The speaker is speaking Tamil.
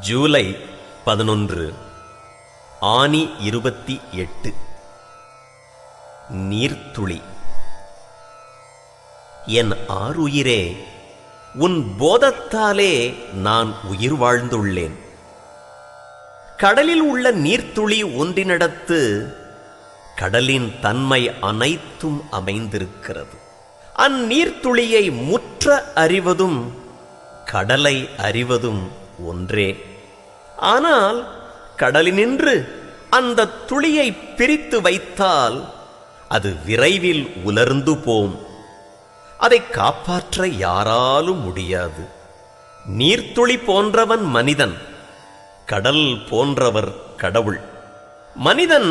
ஜூலை 11 ஆனி 28 நீர்த்துளி. என் ஆருயிரே, உன் போதத்தாலே நான் உயிர் வாழ்ந்துள்ளேன். கடலில் உள்ள நீர்த்துளி ஒன்றினிடத்து கடலின் தன்மை அனைத்தும் அமைந்திருக்கிறது. அந்நீர்த்துளியை முற்ற அறிவதும் கடலை அறிவதும் ஒன்றே. ஆனால் கடலினின்று அந்த துளியை பிரித்து வைத்தால் அது விரைவில் உலர்ந்து போம். அதை காப்பாற்ற யாராலும் முடியாது. நீர்த்துளி போன்றவன் மனிதன், கடல் போன்றவர் கடவுள். மனிதன்